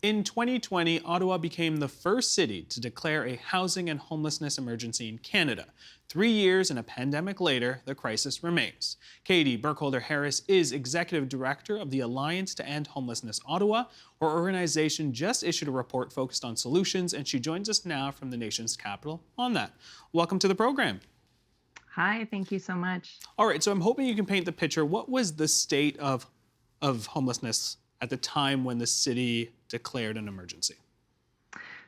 In 2020, Ottawa became the first city to declare a housing and homelessness emergency in Canada. 3 years and a pandemic later, the crisis remains. Kaite Burkholder Harris is Executive Director of the Alliance to End Homelessness Ottawa. Her organization just issued a report focused on solutions, and she joins us now from the nation's capital on that. Welcome to the program. Hi, thank you so much. All right, so I'm hoping you can paint the picture. What was the state of homelessness at the time when the city declared an emergency?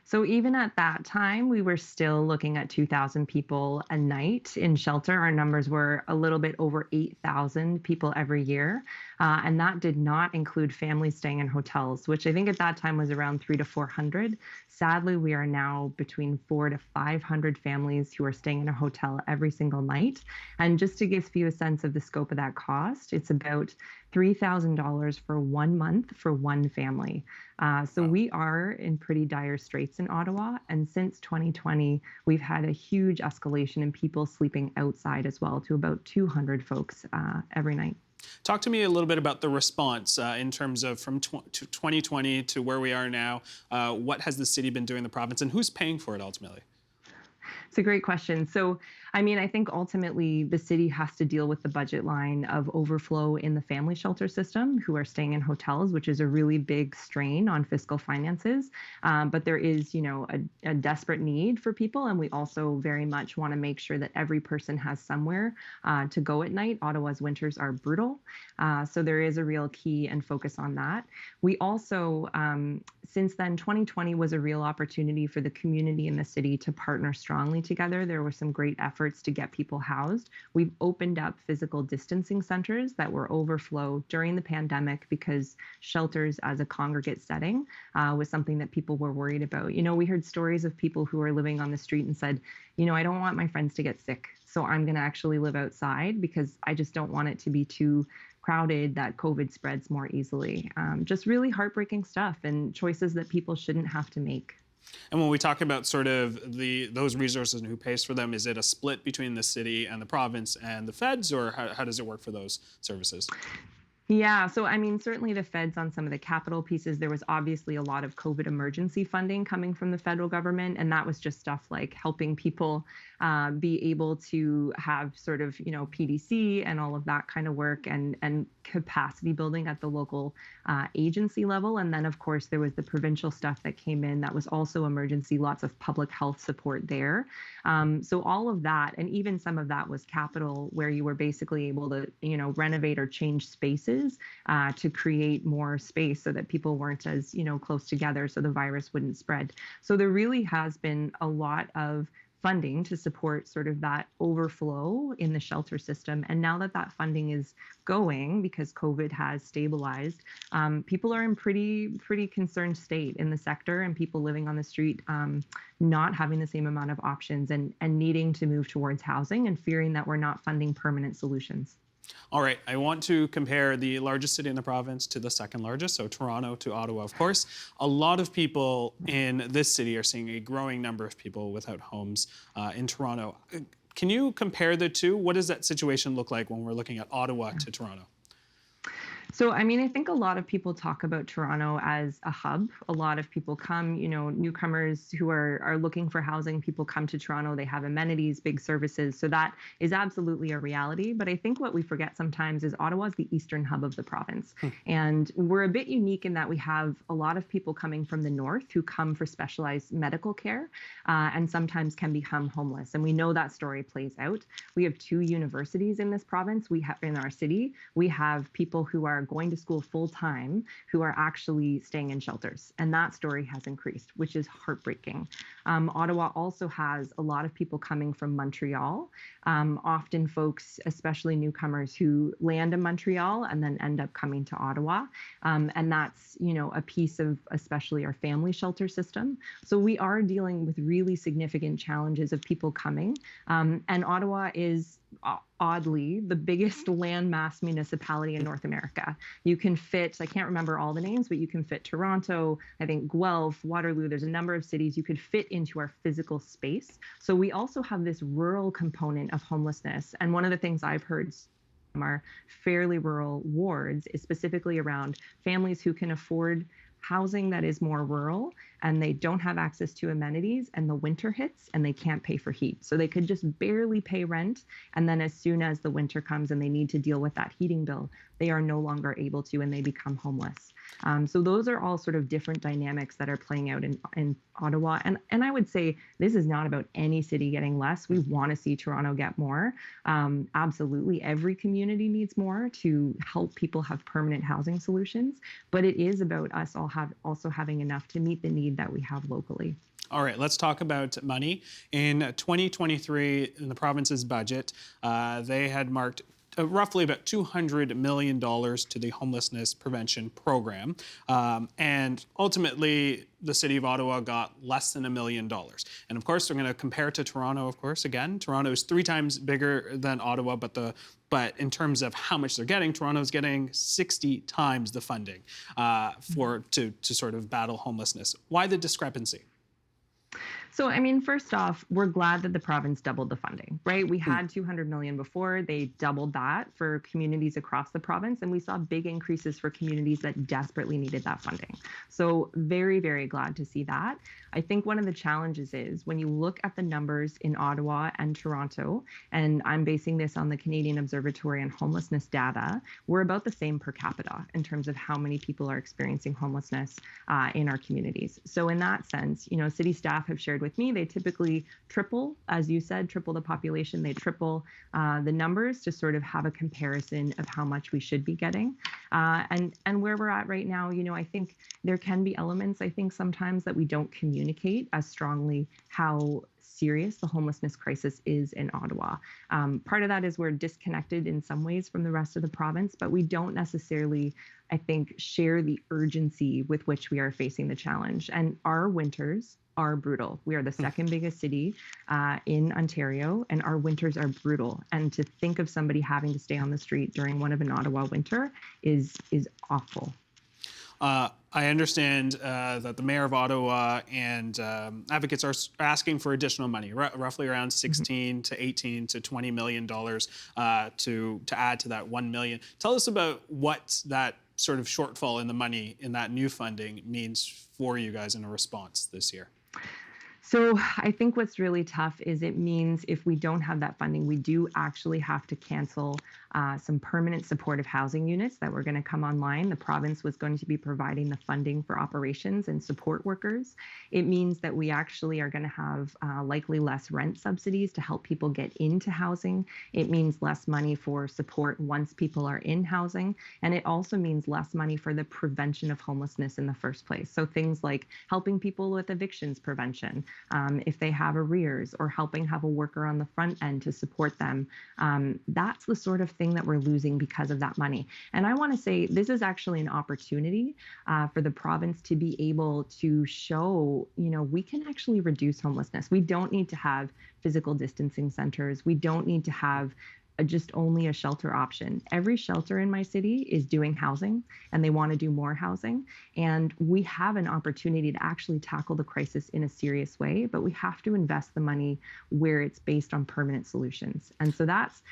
So even at that time, we were still looking at 2,000 people a night in shelter. Our numbers were a little bit over 8,000 people every year. And that did not include families staying in hotels, which I think at that time was around 300 to 400. Sadly, we are now between 400 to 500 families who are staying in a hotel every single night. And just to give you a sense of the scope of that cost, it's about $3,000 for 1 month for one family. So we are in pretty dire straits in Ottawa. And since 2020, we've had a huge escalation in people sleeping outside as well, to about 200 folks every night. Talk to me a little bit about the response in terms of from 2020 to where we are now. What has the city been doing, the province, and who's paying for it ultimately? It's a great question. So, I think ultimately the city has to deal with the budget line of overflow in the family shelter system who are staying in hotels, which is a really big strain on fiscal finances. But there is, a desperate need for people. And we also very much want to make sure that every person has somewhere to go at night. Ottawa's winters are brutal. So there is a real key and focus on that. We also, since then, 2020 was a real opportunity for the community and the city to partner strongly together. There were some great efforts to get people housed. We've opened up physical distancing centers that were overflow during the pandemic because shelters as a congregate setting was something that people were worried about. We heard stories of people who are living on the street and said, I don't want my friends to get sick, so I'm going to actually live outside because I just don't want it to be too crowded that COVID spreads more easily. Just really heartbreaking stuff and choices that people shouldn't have to make. And when we talk about sort of those resources and who pays for them, is it a split between the city and the province and the feds, or how does it work for those services? Yeah, so certainly the feds on some of the capital pieces, there was obviously a lot of COVID emergency funding coming from the federal government, and that was just stuff like helping people be able to have sort of, PDC and all of that kind of work and capacity building at the local agency level. And then, of course, there was the provincial stuff that came in that was also emergency, lots of public health support there. So all of that, and even some of that was capital, where you were basically able to, renovate or change spaces to create more space so that people weren't as, close together so the virus wouldn't spread. So there really has been a lot of funding to support sort of that overflow in the shelter system. And now that funding is going because COVID has stabilized, people are in pretty concerned state in the sector, and people living on the street not having the same amount of options and needing to move towards housing and fearing that we're not funding permanent solutions. All right, I want to compare the largest city in the province to the second largest, so Toronto to Ottawa, of course. A lot of people in this city are seeing a growing number of people without homes in Toronto. Can you compare the two? What does that situation look like when we're looking at Ottawa to Toronto? So, I think a lot of people talk about Toronto as a hub. A lot of people come, newcomers who are looking for housing, people come to Toronto, they have amenities, big services. So that is absolutely a reality. But I think what we forget sometimes is Ottawa is the eastern hub of the province. And we're a bit unique in that we have a lot of people coming from the north who come for specialized medical care and sometimes can become homeless. And we know that story plays out. We have 2 universities in this province. We have in our city, we have people who are going to school full time who are actually staying in shelters. And that story has increased, which is heartbreaking. Ottawa also has a lot of people coming from Montreal, often folks, especially newcomers, who land in Montreal and then end up coming to Ottawa. And that's, a piece of especially our family shelter system. So we are dealing with really significant challenges of people coming. And Ottawa is oddly the biggest landmass municipality in North America. You can fit, I can't remember all the names, but you can fit Toronto, I think Guelph, Waterloo, there's a number of cities you could fit into our physical space. So we also have this rural component of homelessness. And one of the things I've heard from our fairly rural wards is specifically around families who can afford housing that is more rural and they don't have access to amenities and the winter hits and they can't pay for heat. So they could just barely pay rent. And then as soon as the winter comes and they need to deal with that heating bill, they are no longer able to and they become homeless. So those are all sort of different dynamics that are playing out in Ottawa. And I would say this is not about any city getting less. We want to see Toronto get more. Absolutely, every community needs more to help people have permanent housing solutions. But it is about us also having enough to meet the need that we have locally. All right, let's talk about money. In 2023, in the province's budget, they had marked roughly about $200 million to the homelessness prevention program. And ultimately, the city of Ottawa got less than $1 million. And of course, we're going to compare to Toronto, of course, again. Toronto is 3 times bigger than Ottawa, but in terms of how much they're getting, Toronto's getting 60 times the funding to sort of battle homelessness. Why the discrepancy? So, I mean, first off, we're glad that the province doubled the funding, right? We had 200 million before, they doubled that for communities across the province, and we saw big increases for communities that desperately needed that funding. So very, very glad to see that. I think one of the challenges is when you look at the numbers in Ottawa and Toronto, and I'm basing this on the Canadian Observatory on Homelessness data, we're about the same per capita in terms of how many people are experiencing homelessness in our communities. So in that sense, you know, city staff have shared with me, they typically triple, as you said, triple the population, they triple the numbers to sort of have a comparison of how much we should be getting. And where we're at right now, you know, I think there can be elements, I think sometimes that we don't communicate as strongly how serious the homelessness crisis is in Ottawa. Part of that is we're disconnected in some ways from the rest of the province, but we don't necessarily, I think, share the urgency with which we are facing the challenge. And our winters are brutal. We are the second biggest city in Ontario, and our winters are brutal. And to think of somebody having to stay on the street during one of an Ottawa winter is awful. I understand that the mayor of Ottawa and advocates are asking for additional money, roughly around 16 to 18 to $20 million to add to that 1 million. Tell us about what that sort of shortfall in the money in that new funding means for you guys in a response this year. So I think what's really tough is it means if we don't have that funding, we do actually have to cancel some permanent supportive housing units that were going to come online. The province was going to be providing the funding for operations and support workers. It means that we actually are going to have likely less rent subsidies to help people get into housing. It means less money for support once people are in housing. And it also means less money for the prevention of homelessness in the first place. So things like helping people with evictions prevention, if they have arrears, or helping have a worker on the front end to support them. That's the sort of thing that we're losing because of that money. And I want to say this is actually an opportunity for the province to be able to show, you know, we can actually reduce homelessness. We don't need to have physical distancing centers. We don't need to have just only a shelter option. Every shelter in my city is doing housing, and they want to do more housing. And we have an opportunity to actually tackle the crisis in a serious way, but we have to invest the money where it's based on permanent solutions. And so that's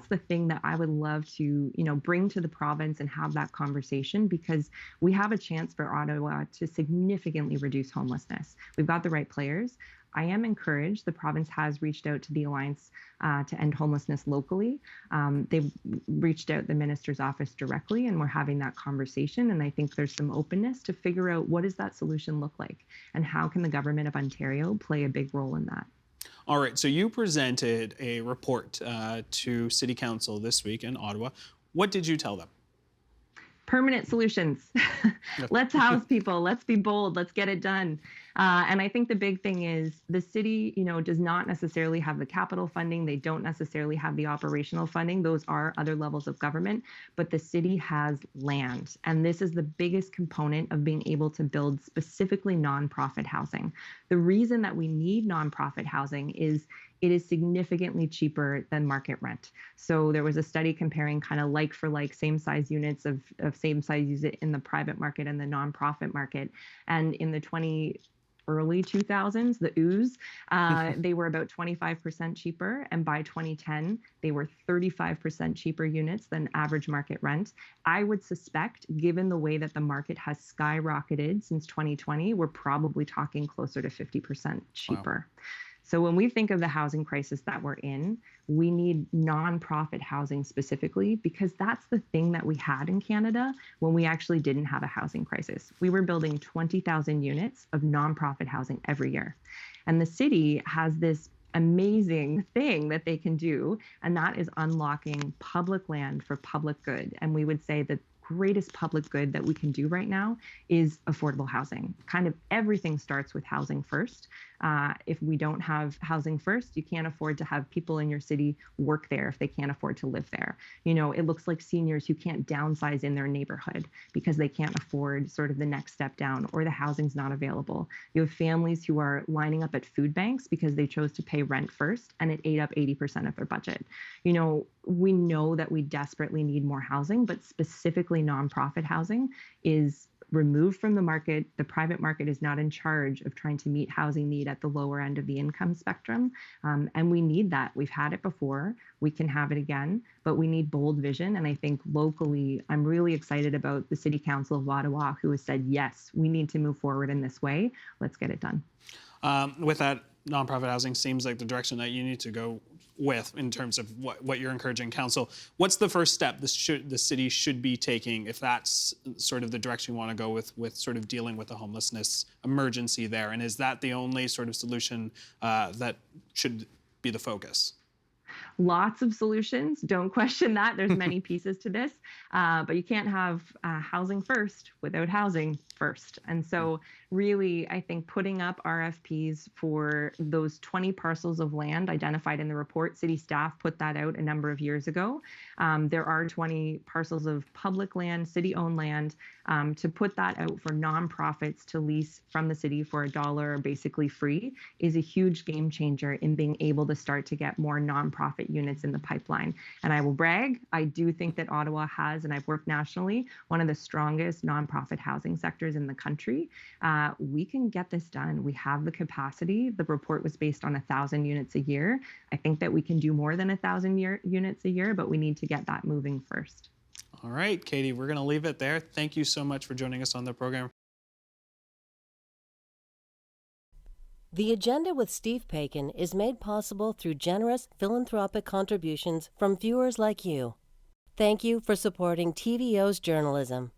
the thing that I would love to, you know, bring to the province and have that conversation, because we have a chance for Ottawa to significantly reduce homelessness. We've got the right players. I am encouraged. The province has reached out to the Alliance to End Homelessness locally. They've reached out the minister's office directly, and we're having that conversation. And I think there's some openness to figure out what does that solution look like, and how can the government of Ontario play a big role in that. All right, so you presented a report to City Council this week in Ottawa. What did you tell them? Permanent solutions. Let's house people. Let's be bold. Let's get it done. And I think the big thing is the city, you know, does not necessarily have the capital funding. They don't necessarily have the operational funding. Those are other levels of government, but the city has land. And this is the biggest component of being able to build specifically nonprofit housing. The reason that we need nonprofit housing is it is significantly cheaper than market rent. So there was a study comparing kind of like for like same size units of same size units in the private market and the nonprofit market. And in the early 2000s, the ooze, they were about 25% cheaper. And by 2010, they were 35% cheaper units than average market rent. I would suspect, given the way that the market has skyrocketed since 2020, we're probably talking closer to 50% cheaper. Wow. So when we think of the housing crisis that we're in, we need nonprofit housing specifically, because that's the thing that we had in Canada when we actually didn't have a housing crisis. We were building 20,000 units of nonprofit housing every year. And the city has this amazing thing that they can do, and that is unlocking public land for public good. And we would say that greatest public good that we can do right now is affordable housing. Kind of everything starts with housing first. If we don't have housing first, you can't afford to have people in your city work there if they can't afford to live there. You know, it looks like seniors who can't downsize in their neighborhood because they can't afford sort of the next step down, or the housing's not available. You have families who are lining up at food banks because they chose to pay rent first, and it ate up 80% of their budget. You know, we know that we desperately need more housing, but specifically nonprofit housing is removed from the market. The private market is not in charge of trying to meet housing need at the lower end of the income spectrum. And we need that. We've had it before. We can have it again, but we need bold vision. And I think locally, I'm really excited about the City Council of Ottawa, who has said, yes, we need to move forward in this way. Let's get it done. With that, nonprofit housing seems like the direction that you need to go with in terms of what you're encouraging council. What's the first step the city should be taking if that's sort of the direction you want to go with sort of dealing with the homelessness emergency there? And is that the only sort of solution that should be the focus? Lots of solutions. Don't question that. There's many pieces to this, but you can't have housing first without housing first. And so really, I think putting up RFPs for those 20 parcels of land identified in the report, city staff put that out a number of years ago. There are 20 parcels of public land, city-owned land. To put that out for nonprofits to lease from the city for $1, basically free, is a huge game changer in being able to start to get more nonprofit units in the pipeline. And I will brag, I do think that Ottawa has, and I've worked nationally, one of the strongest nonprofit housing sectors in the country. We can get this done. We have the capacity. The report was based on 1,000 units a year. I think that we can do more than 1,000 units a year, but we need to get that moving first. All right, Katie, we're going to leave it there. Thank you so much for joining us on the program. The Agenda with Steve Paikin is made possible through generous philanthropic contributions from viewers like you. Thank you for supporting TVO's journalism.